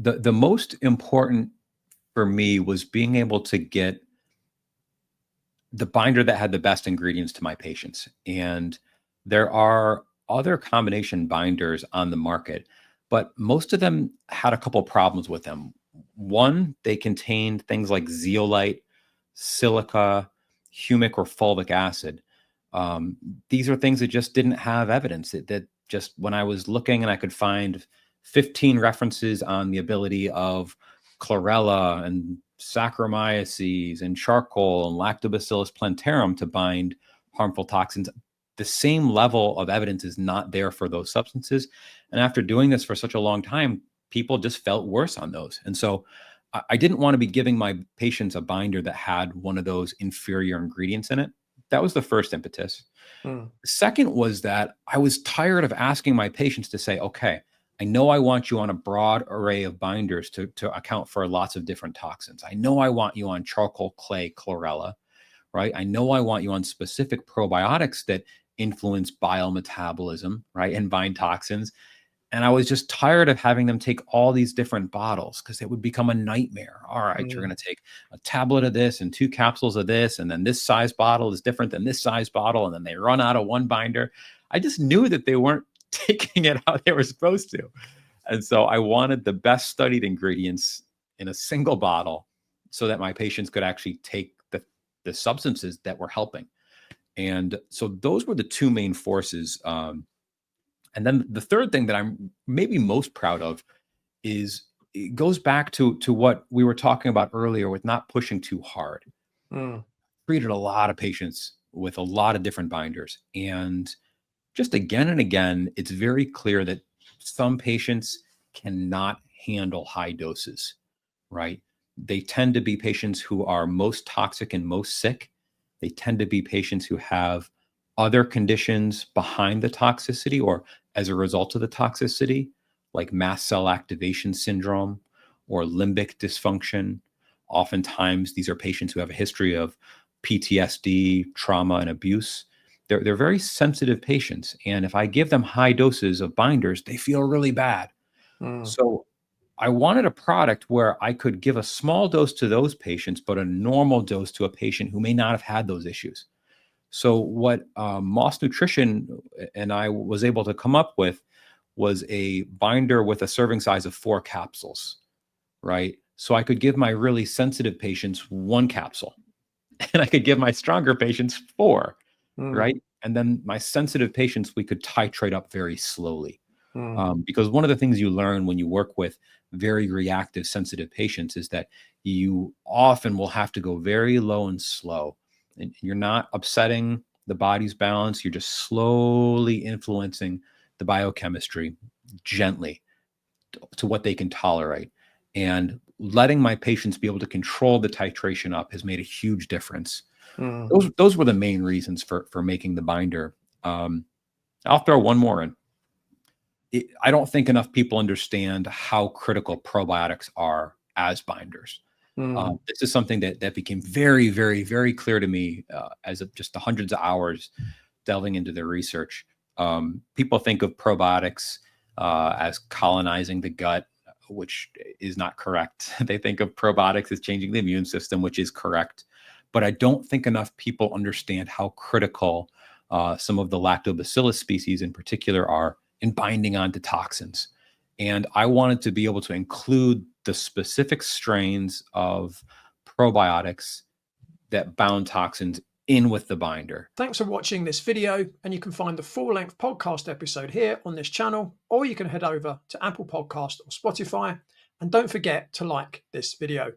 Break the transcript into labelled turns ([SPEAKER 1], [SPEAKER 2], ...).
[SPEAKER 1] The most important for me was being able to get the binder that had the best ingredients to my patients. And there are other combination binders on the market, but most of them had a couple problems with them. One, they contained things like zeolite, silica, humic or fulvic acid. Um, these are things that just didn't have evidence that just when I was looking and I could find 15 references on the ability of chlorella and Saccharomyces and charcoal and Lactobacillus plantarum to bind harmful toxins. The same level of evidence is not there for those substances. And after doing this for such a long time, people just felt worse on those. And so I didn't want to be giving my patients a binder that had one of those inferior ingredients in it. That was the first impetus.
[SPEAKER 2] Mm.
[SPEAKER 1] The second was that I was tired of asking my patients to say, okay, I know I want you on a broad array of binders to account for lots of different toxins. I know I want you on charcoal, clay, chlorella, right? I know I want you on specific probiotics that influence bile metabolism, right? And bind toxins. And I was just tired of having them take all these different bottles because it would become a nightmare. All right, you're going to take a tablet of this and 2 capsules of this, and then this size bottle is different than this size bottle, and then they run out of one binder. I just knew that they weren't taking it how they were supposed to. And so I wanted the best studied ingredients in a single bottle so that my patients could actually take the substances that were helping. And so those were the two main forces. And then the third thing that I'm maybe most proud of is it goes back to what we were talking about earlier with not pushing too hard.
[SPEAKER 2] Mm.
[SPEAKER 1] Treated a lot of patients with a lot of different binders. And just again and again, it's very clear that some patients cannot handle high doses, right? They tend to be patients who are most toxic and most sick. They tend to be patients who have other conditions behind the toxicity or as a result of the toxicity, like mast cell activation syndrome or limbic dysfunction. Oftentimes, these are patients who have a history of PTSD, trauma, and abuse. They're very sensitive patients. And if I give them high doses of binders, they feel really bad.
[SPEAKER 2] Mm.
[SPEAKER 1] So I wanted a product where I could give a small dose to those patients, but a normal dose to a patient who may not have had those issues. So what Moss Nutrition and I was able to come up with was a binder with a serving size of 4 capsules, right? So I could give my really sensitive patients 1 capsule and I could give my stronger patients 4,
[SPEAKER 2] Mm.
[SPEAKER 1] right? And then my sensitive patients, we could titrate up very slowly.
[SPEAKER 2] Mm.
[SPEAKER 1] Because one of the things you learn when you work with very reactive, sensitive patients is that you often will have to go very low and slow. And you're not upsetting the body's balance. You're just slowly influencing the biochemistry gently to what they can tolerate. And letting my patients be able to control the titration up has made a huge difference.
[SPEAKER 2] Mm.
[SPEAKER 1] Those were the main reasons for making the binder. I'll throw one more in. I don't think enough people understand how critical probiotics are as binders.
[SPEAKER 2] Mm.
[SPEAKER 1] This is something that became very, very, very clear to me as of just the hundreds of hours delving into the research. People think of probiotics as colonizing the gut, which is not correct. They think of probiotics as changing the immune system, which is correct. But I don't think enough people understand how critical some of the lactobacillus species in particular are in binding onto toxins. And I wanted to be able to include the specific strains of probiotics that bound toxins in with the binder.
[SPEAKER 2] Thanks for watching this video, and you can find the full-length podcast episode here on this channel, or you can head over to Apple Podcast or Spotify, and don't forget to like this video.